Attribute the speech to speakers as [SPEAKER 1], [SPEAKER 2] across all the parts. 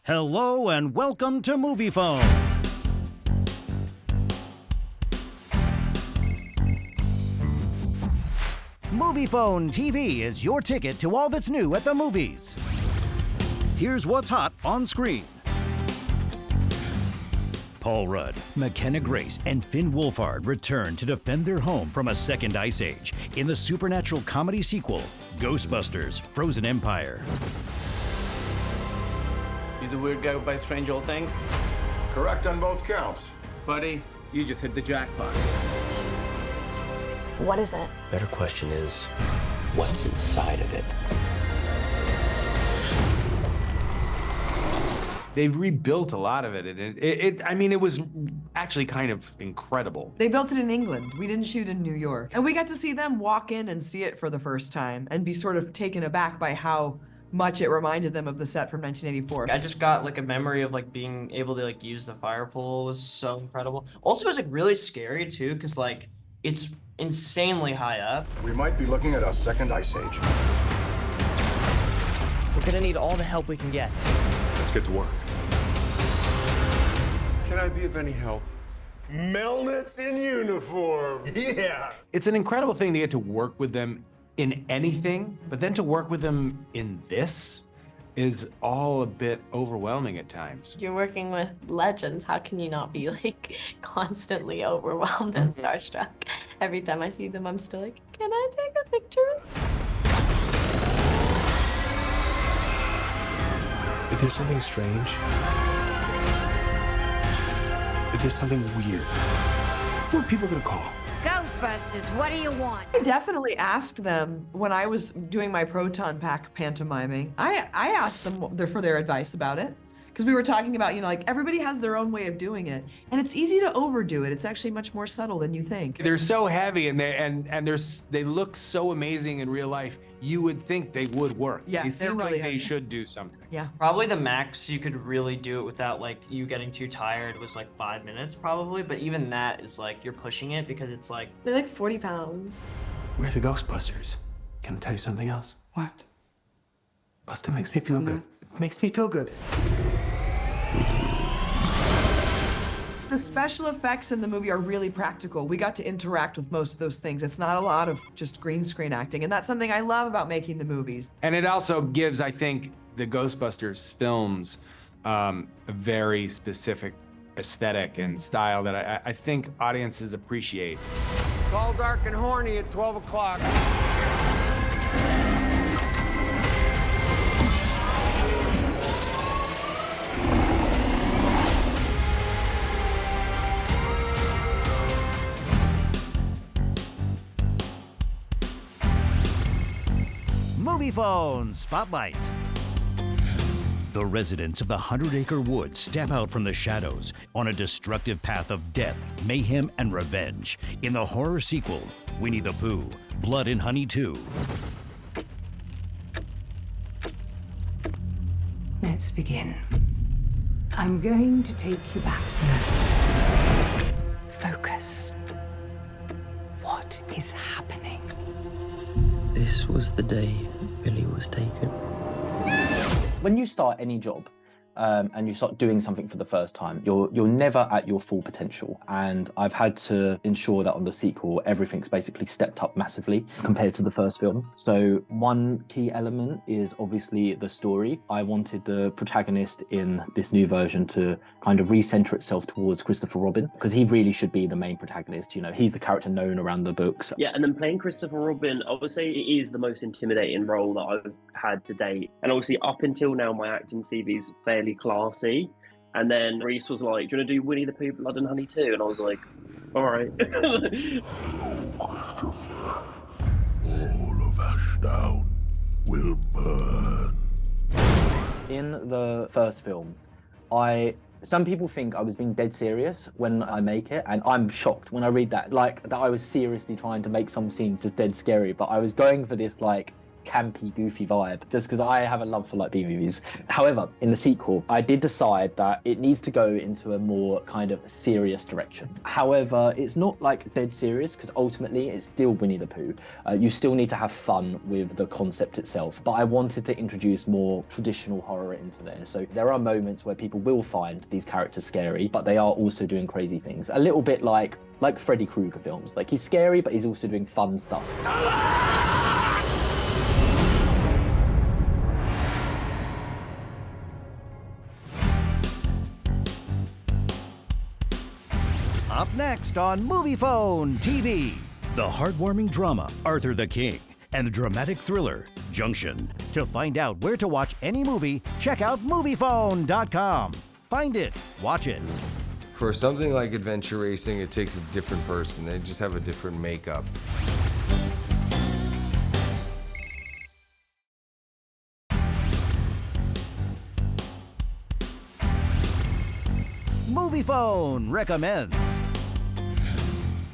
[SPEAKER 1] Hello and welcome to Moviefone. Moviefone TV is your ticket to all that's new at the movies. Here's what's hot on screen. Paul Rudd, McKenna Grace, and Finn Wolfhard return to defend their home from a second ice age in the supernatural comedy sequel, Ghostbusters: Frozen Empire.
[SPEAKER 2] You the weird guy who buys strange old things?
[SPEAKER 3] Correct on both counts.
[SPEAKER 2] Buddy, you just hit the jackpot.
[SPEAKER 4] What is it?
[SPEAKER 5] Better question is, what's inside of it?
[SPEAKER 6] They've rebuilt a lot of it. It was actually kind of incredible.
[SPEAKER 7] They built it in England. We didn't shoot in New York. And we got to see them walk in and see it for the first time and be sort of taken aback by how much it reminded them of the set from 1984.
[SPEAKER 8] I just got like a memory of like being able to like use the fire pole was so incredible. Also, it was like really scary too, because like it's insanely high up.
[SPEAKER 3] We might be looking at a second ice age.
[SPEAKER 9] We're gonna need all the help we can get.
[SPEAKER 3] Let's get to work.
[SPEAKER 10] Can I be of any help? Melnitz in uniform. Yeah.
[SPEAKER 6] It's an incredible thing to get to work with them in anything, but then to work with them in this is all a bit overwhelming at times.
[SPEAKER 4] You're working with legends. How can you not be like constantly overwhelmed and starstruck? Every time I see them, I'm still like, can I take a picture?
[SPEAKER 10] If there's something strange, if there's something weird, who are people gonna call?
[SPEAKER 11] Ghostbusters, what do you want?
[SPEAKER 7] I definitely asked them when I was doing my proton pack pantomiming. I asked them for their advice about it. Because we were talking about, like everybody has their own way of doing it. And it's easy to overdo it. It's actually much more subtle than you think.
[SPEAKER 6] They're so heavy and they look so amazing in real life. You would think they would work.
[SPEAKER 7] Yeah,
[SPEAKER 6] they
[SPEAKER 7] they're
[SPEAKER 6] seem
[SPEAKER 7] really
[SPEAKER 6] like
[SPEAKER 7] heavy.
[SPEAKER 6] they should do something.
[SPEAKER 7] Yeah.
[SPEAKER 8] Probably the max you could really do it without like you getting too tired was like 5 minutes probably, but even that is like you're pushing it because it's like
[SPEAKER 4] They're like 40 pounds.
[SPEAKER 10] We're the Ghostbusters. Can I tell you something else? What? Buster makes me feel good. It makes me feel good.
[SPEAKER 7] The special effects in the movie are really practical. We got to interact with most of those things. It's not a lot of just green screen acting. And that's something I love about making the movies.
[SPEAKER 6] And it also gives, I think, the Ghostbusters films a very specific aesthetic and style that I think audiences appreciate.
[SPEAKER 2] It's all dark and horny at 12 o'clock.
[SPEAKER 1] Moviefone Spotlight. The residents of the 100-acre woods step out from the shadows on a destructive path of death, mayhem, and revenge in the horror sequel, Winnie-the-Pooh, Blood and Honey 2.
[SPEAKER 11] Let's begin. I'm going to take you back there. Focus. What is happening?
[SPEAKER 5] This was the day Billy was taken.
[SPEAKER 12] When you start any job and you start doing something for the first time, you're never at your full potential. And I've had to ensure that on the sequel, everything's basically stepped up massively compared to the first film. So one key element is obviously the story. I wanted the protagonist in this new version to kind of recenter itself towards Christopher Robin, because he really should be the main protagonist. He's the character known around the books.
[SPEAKER 13] Yeah, and then playing Christopher Robin, I would say it is the most intimidating role that I've had to date. And obviously up until now, my acting CV is fairly classy. And then Reese was like, do you want to do Winnie-the-Pooh, Blood and Honey 2? And I was like, all right.
[SPEAKER 3] All of Ashdown will burn.
[SPEAKER 12] In the first film, some people think I was being dead serious when I make it, and I'm shocked when I read that, like that I was seriously trying to make some scenes just dead scary, but I was going for this like campy, goofy vibe, just because I have a love for like B-movies. However, in the sequel, I did decide that it needs to go into a more kind of serious direction. However, it's not like dead serious, because ultimately it's still Winnie-the-Pooh. You still need to have fun with the concept itself, but I wanted to introduce more traditional horror into there. So there are moments where people will find these characters scary, but they are also doing crazy things. A little bit like Freddy Krueger films. Like, he's scary, but he's also doing fun stuff.
[SPEAKER 1] Up next on Moviefone TV, the heartwarming drama Arthur the King and the dramatic thriller Junction. To find out where to watch any movie, check out Moviefone.com. Find it, watch it.
[SPEAKER 14] For something like adventure racing, it takes a different person. They just have a different makeup.
[SPEAKER 1] Moviefone recommends.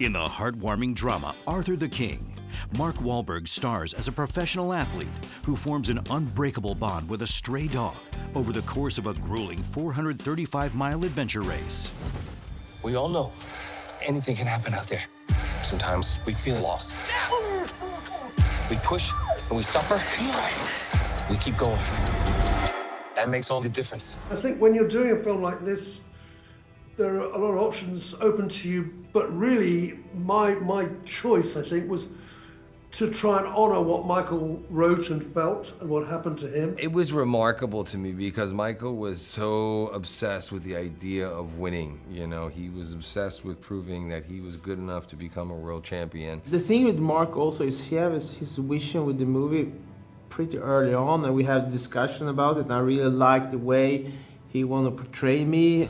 [SPEAKER 1] In the heartwarming drama Arthur the King, Mark Wahlberg stars as a professional athlete who forms an unbreakable bond with a stray dog over the course of a grueling 435-mile adventure race.
[SPEAKER 10] We all know anything can happen out there. Sometimes we feel lost. We push and we suffer. We keep going. That makes all the difference.
[SPEAKER 3] I think when you're doing a film like this, there are a lot of options open to you, but really my choice, I think, was to try and honor what Michael wrote and felt and what happened to him.
[SPEAKER 14] It was remarkable to me because Michael was so obsessed with the idea of winning. You know, he was obsessed with proving that he was good enough to become a world champion.
[SPEAKER 15] The thing with Mark also is he has his vision with the movie pretty early on, and we had a discussion about it, and I really liked the way he wanted to portray me.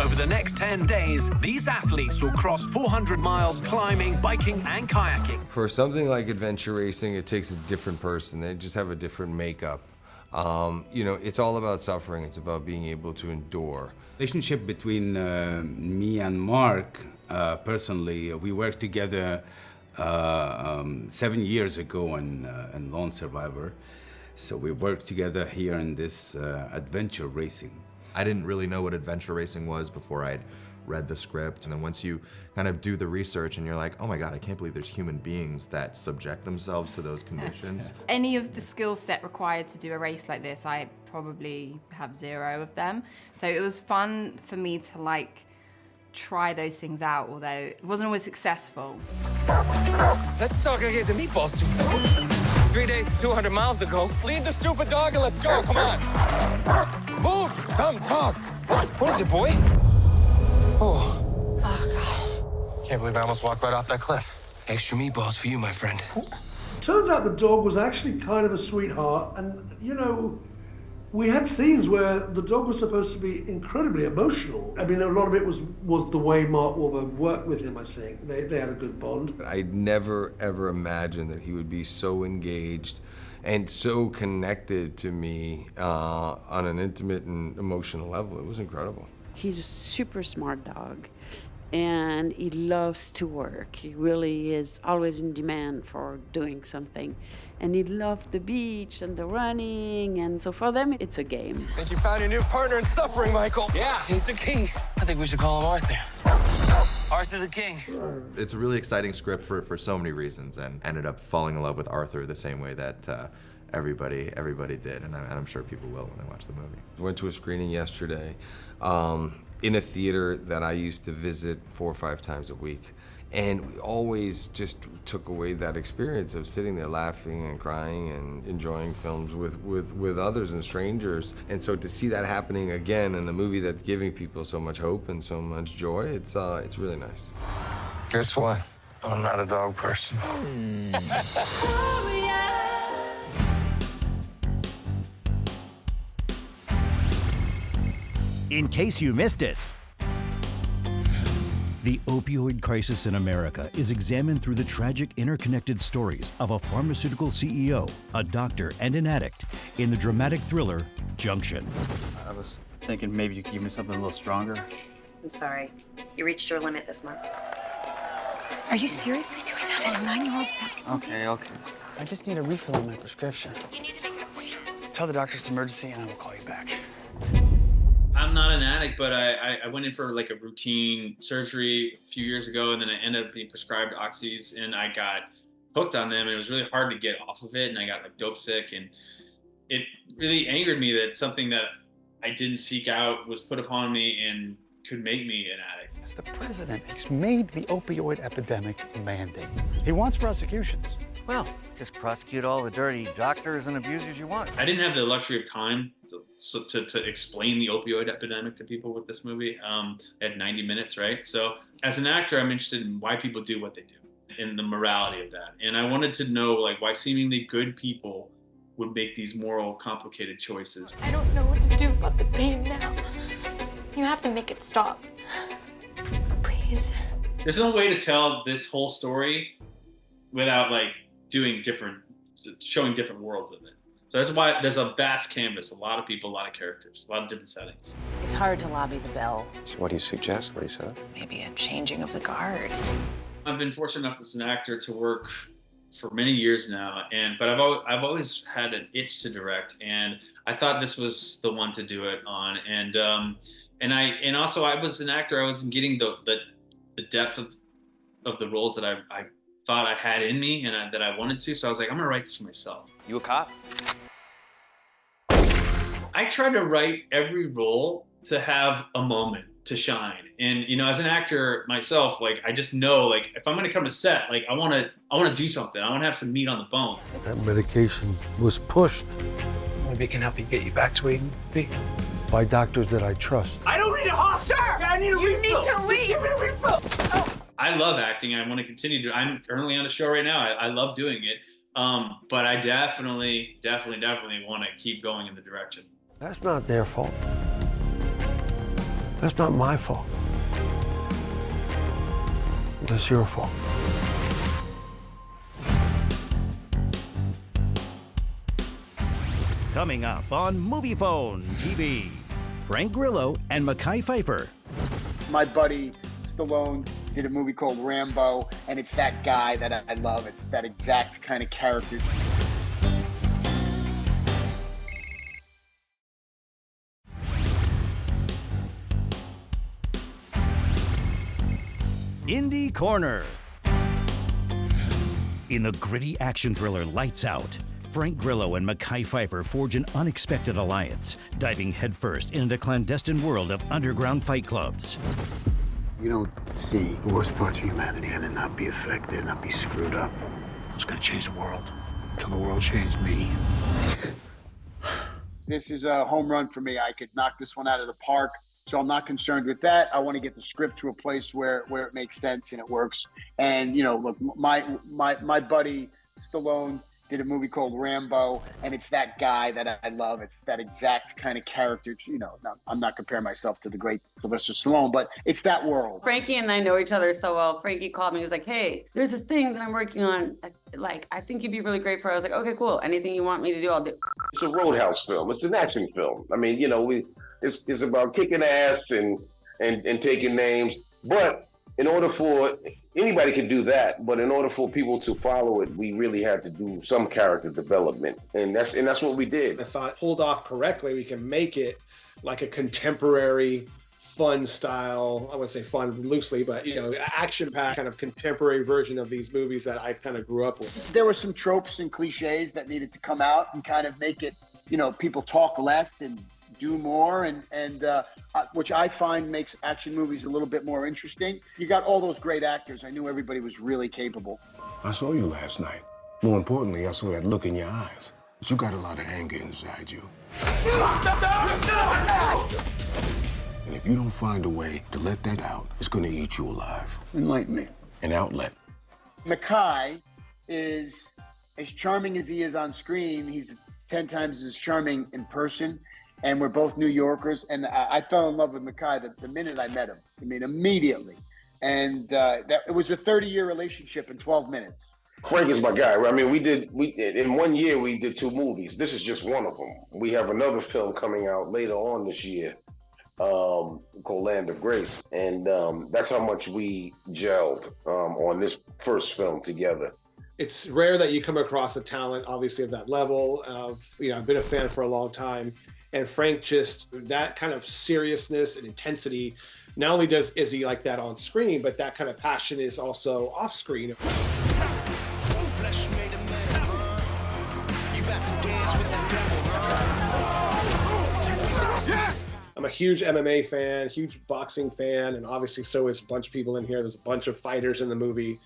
[SPEAKER 16] Over the next 10 days, these athletes will cross 400 miles climbing, biking, and kayaking.
[SPEAKER 14] For something like adventure racing, it takes a different person. They just have a different makeup. You know, it's all about suffering. It's about being able to endure.
[SPEAKER 17] Relationship between me and Mark, personally, we worked together 7 years ago in Lone Survivor. So we worked together here in this adventure racing.
[SPEAKER 18] I didn't really know what adventure racing was before I'd read the script. And then once you kind of do the research and you're like, oh my God, I can't believe there's human beings that subject themselves to those conditions.
[SPEAKER 19] Any of the skill set required to do a race like this, I probably have 0 of them. So it was fun for me to like try those things out, although it wasn't always successful.
[SPEAKER 10] Let's talk and get the meatballs too. 3 days, 200 miles ago. Leave the stupid dog and let's go, come on. Move, dumb dog. What is it, boy? Oh. Oh, God. Can't believe I almost walked right off that cliff. Extra meatballs for you, my friend.
[SPEAKER 3] Turns out the dog was actually kind of a sweetheart, and, you know, we had scenes where the dog was supposed to be incredibly emotional. I mean, a lot of it was the way Mark Wahlberg worked with him, I think. They had a good bond.
[SPEAKER 14] I'd never, ever imagined that he would be so engaged and so connected to me on an intimate and emotional level. It was incredible.
[SPEAKER 20] He's a super smart dog, and he loves to work. He really is always in demand for doing something. And he loved the beach and the running, and so for them, it's a game.
[SPEAKER 10] Think you found your new partner in suffering, Michael? Yeah, he's the king. I think we should call him Arthur. Arthur the King.
[SPEAKER 18] It's a really exciting script for so many reasons, and ended up falling in love with Arthur the same way that everybody did, and I'm sure people will when they watch the movie.
[SPEAKER 14] Went to a screening yesterday in a theater that I used to visit 4 or 5 times a week. And we always just took away that experience of sitting there laughing and crying and enjoying films with others and strangers. And so to see that happening again in a movie that's giving people so much hope and so much joy, it's really nice.
[SPEAKER 10] Guess what? I'm not a dog person.
[SPEAKER 1] In case you missed it, the opioid crisis in America is examined through the tragic interconnected stories of a pharmaceutical CEO, a doctor, and an addict in the dramatic thriller Junction.
[SPEAKER 21] I was thinking maybe you could give me something a little stronger.
[SPEAKER 22] I'm sorry. You reached your limit this month.
[SPEAKER 11] Are you seriously doing that at a 9-year-old's basketball game?
[SPEAKER 9] Okay. I just need a refill on my prescription.
[SPEAKER 11] You need to make an appointment.
[SPEAKER 9] Tell the doctor it's an emergency and I will call you back.
[SPEAKER 22] I'm not an addict, but I went in for like a routine surgery a few years ago, and then I ended up being prescribed oxys, and I got hooked on them, and it was really hard to get off of it, and I got like dope sick, and it really angered me that something that I didn't seek out was put upon me and could make me an addict.
[SPEAKER 9] As the president, he's made the opioid epidemic a mandate. He wants prosecutions.
[SPEAKER 23] Well, just prosecute all the dirty doctors and abusers you want.
[SPEAKER 22] I didn't have the luxury of time to explain the opioid epidemic to people with this movie. I had 90 minutes, right? So as an actor, I'm interested in why people do what they do and the morality of that. And I wanted to know like why seemingly good people would make these moral, complicated choices.
[SPEAKER 24] I don't know what to do about the pain now. You have to make it stop. Please.
[SPEAKER 22] There's no way to tell this whole story without like showing different worlds of it. So that's why there's a vast canvas, a lot of people, a lot of characters, a lot of different settings.
[SPEAKER 25] It's hard to lobby the bell.
[SPEAKER 26] So what do you suggest, Lisa?
[SPEAKER 25] Maybe a changing of the guard.
[SPEAKER 22] I've been fortunate enough as an actor to work for many years now, but I've always had an itch to direct, and I thought this was the one to do it on. And also I was an actor. I wasn't getting the depth of the roles that I thought I had in me and that I wanted to. So I was like, I'm gonna write this for myself.
[SPEAKER 26] You a cop?
[SPEAKER 22] I tried to write every role to have a moment to shine. And as an actor myself, like I just know like if I'm gonna come to set, like I wanna do something. I wanna have some meat on the bone.
[SPEAKER 3] That medication was pushed
[SPEAKER 9] Maybe it can help you get you back to where you need to be.
[SPEAKER 3] by doctors that I trust.
[SPEAKER 10] I don't need a hospital. Sir, I need a refill.
[SPEAKER 24] You need to leave.
[SPEAKER 10] Give me a refill. Oh.
[SPEAKER 22] I love acting. I want to continue to. I'm currently on a show right now. I love doing it. But I definitely want to keep going in the direction.
[SPEAKER 3] That's not their fault. That's not my fault. That's your fault.
[SPEAKER 1] Coming up on Moviefone TV, Frank Grillo and Mekhi Phifer.
[SPEAKER 27] My buddy Stallone did a movie called Rambo, and it's that guy that I love. It's that exact kind of character.
[SPEAKER 1] Indie Corner. In the gritty action thriller Lights Out, Frank Grillo and Mekhi Phifer forge an unexpected alliance, diving headfirst into the clandestine world of underground fight clubs.
[SPEAKER 28] You don't see the worst parts of humanity and it not be affected, not be screwed up. I was gonna change the world until the world changed me.
[SPEAKER 27] This is a home run for me. I could knock this one out of the park, so I'm not concerned with that. I want to get the script to a place where it makes sense and it works. And look, my buddy Stallone did a movie called Rambo, and it's that guy that I love. It's that exact kind of character. I'm not comparing myself to the great Sylvester Stallone, but it's that world.
[SPEAKER 20] Frankie and I know each other so well. Frankie called me. He was like, "Hey, there's this thing that I'm working on. I think you'd be really great for it." I was like, "Okay, cool. Anything you want me to do, I'll do."
[SPEAKER 29] It's a roadhouse film. It's an action film. I mean, it's about kicking ass and taking names. But in order for anybody can do that, but in order for people to follow it, we really had to do some character development, and that's what we did.
[SPEAKER 30] I thought, pulled off correctly, we can make it like a contemporary, fun style. I wouldn't say fun loosely, but action-packed kind of contemporary version of these movies that I kind of grew up with.
[SPEAKER 27] There were some tropes and cliches that needed to come out and kind of make it, people talk less and do more, and which I find makes action movies a little bit more interesting. You got all those great actors. I knew everybody was really capable.
[SPEAKER 28] I saw you last night. More importantly, I saw that look in your eyes. But you got a lot of anger inside you. And if you don't find a way to let that out, it's gonna eat you alive. Enlighten me. An outlet.
[SPEAKER 27] Mekhi is as charming as he is on screen. He's 10 times as charming in person. And we're both New Yorkers, and I fell in love with Mekhi the minute I met him. I mean, immediately. And it was a 30-year relationship in 12 minutes.
[SPEAKER 29] Frank is my guy. I mean, we in 1 year we did 2 movies. This is just one of them. We have another film coming out later on this year called Land of Grace, and that's how much we gelled on this first film together.
[SPEAKER 30] It's rare that you come across a talent, obviously, of that level. I've been a fan for a long time, and Frank, just that kind of seriousness and intensity. Not only is he like that on screen, but that kind of passion is also off screen. I'm a huge MMA fan, huge boxing fan, and obviously so is a bunch of people in here. There's a bunch of fighters in the movie,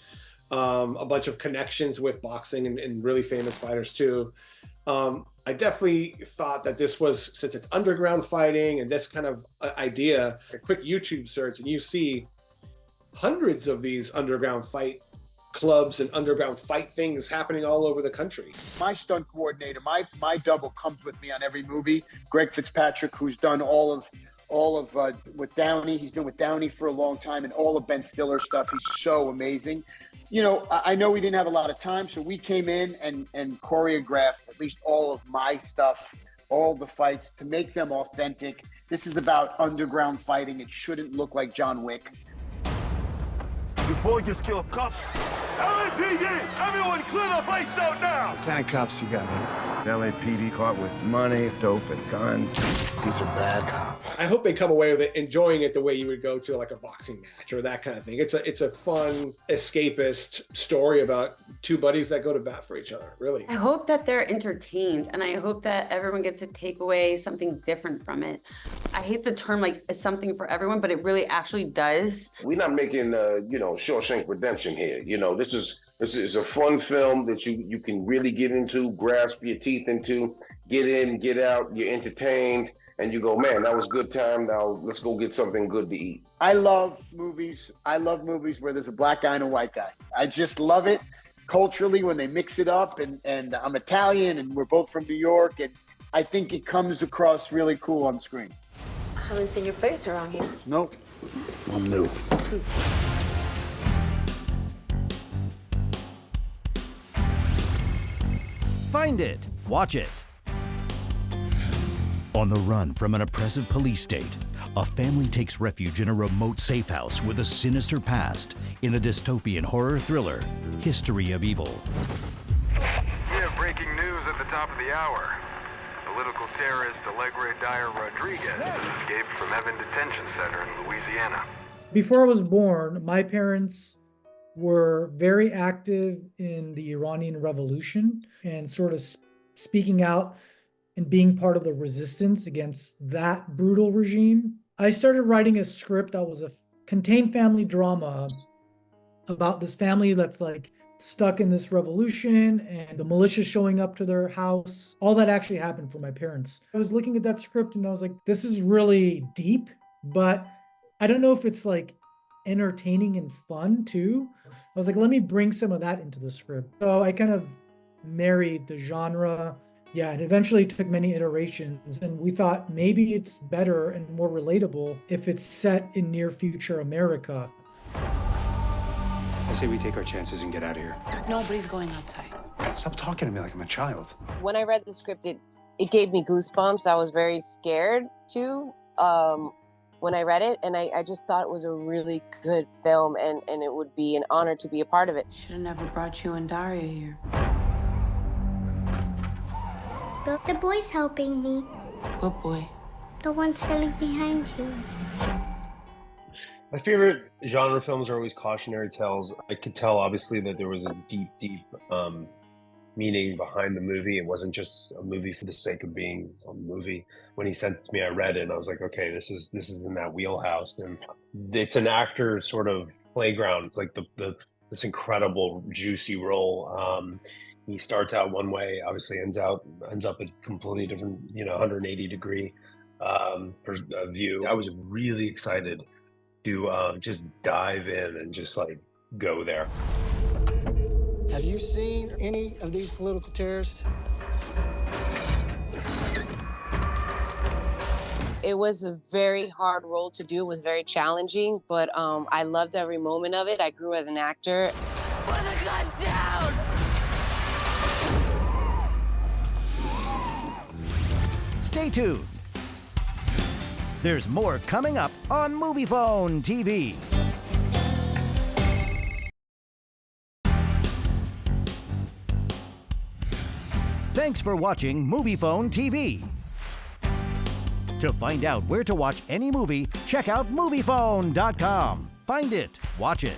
[SPEAKER 30] a bunch of connections with boxing and really famous fighters too. I definitely thought that this was, since it's underground fighting and this kind of idea, a quick YouTube search and you see hundreds of these underground fight clubs and underground fight things happening all over the country.
[SPEAKER 27] My stunt coordinator, my double comes with me on every movie. Greg Fitzpatrick, who's done all of with Downey. He's been with Downey for a long time, and all of Ben Stiller's stuff. He's so amazing. I know we didn't have a lot of time, so we came in and choreographed at least all of my stuff, all the fights, to make them authentic. This is about underground fighting. It shouldn't look like John Wick.
[SPEAKER 2] Your boy just killed a cop. LAPD! Everyone clear the place out now!
[SPEAKER 28] What kind of cops you got here?
[SPEAKER 2] LAPD caught with money, dope, and guns.
[SPEAKER 28] These are bad cops.
[SPEAKER 30] I hope they come away with it enjoying it the way you would go to like a boxing match or that kind of thing. It's a fun, escapist story about two buddies that go to bat for each other, really.
[SPEAKER 20] I hope that they're entertained, and I hope that everyone gets to take away something different from it. I hate the term like it's something for everyone, but it really actually does.
[SPEAKER 29] We're not making, Shawshank Redemption here. This is a fun film that you can really get into, grasp your teeth into, get in, get out, you're entertained, and you go, man, that was good time. Now let's go get something good to eat.
[SPEAKER 27] I love movies where there's a black guy and a white guy. I just love it culturally when they mix it up, and I'm Italian and we're both from New York, and I think it comes across really cool on screen.
[SPEAKER 24] I haven't seen your face around here.
[SPEAKER 28] Nope. I'm new.
[SPEAKER 1] Find it. Watch it. On the run from an oppressive police state, a family takes refuge in a remote safe house with a sinister past in the dystopian horror thriller, History of Evil.
[SPEAKER 4] We have breaking news at the top of the hour. Political terrorist Alegre Dyer Rodriguez escaped from Evan Detention Center in Louisiana.
[SPEAKER 5] Before I was born, my parents were very active in the Iranian Revolution and sort of speaking out and being part of the resistance against that brutal regime. I started writing a script that was a contained family drama about this family that's like stuck in this revolution and the militia showing up to their house. All that actually happened for my parents. I was looking at that script and I was like, this is really deep, but I don't know if it's like entertaining and fun too. I was like, let me bring some of that into the script. So I kind of married the genre. Yeah, it eventually took many iterations, and we thought maybe it's better and more relatable if it's set in near future America.
[SPEAKER 28] I say we take our chances and get out of here.
[SPEAKER 25] Nobody's going outside.
[SPEAKER 28] Stop talking to me like I'm a child.
[SPEAKER 6] When I read the script, it gave me goosebumps. I was very scared too when I read it, and I just thought it was a really good film, and it would be an honor to be a part of it.
[SPEAKER 25] Should have never brought you and Daria here.
[SPEAKER 7] But the boy's helping me.
[SPEAKER 25] Good boy.
[SPEAKER 7] The one sitting behind you.
[SPEAKER 8] My favorite genre films are always cautionary tales. I could tell, obviously, that there was a deep meaning behind the movie. It wasn't just a movie for the sake of being a movie. When he sent it to me, I read it, and I was like, okay, this is in that wheelhouse. And it's an actor sort of playground. It's like this incredible, juicy role. He starts out one way, obviously ends up a completely different, 180 degree view. I was really excited to just dive in and just like go there.
[SPEAKER 28] Have you seen any of these political terrorists?
[SPEAKER 6] It was a very hard role to do. It was very challenging, but I loved every moment of it. I grew as an actor. Put the gun down!
[SPEAKER 1] Stay tuned. There's more coming up on Moviefone TV. Thanks for watching Moviefone TV. To find out where to watch any movie, check out Moviefone.com. Find it, watch it.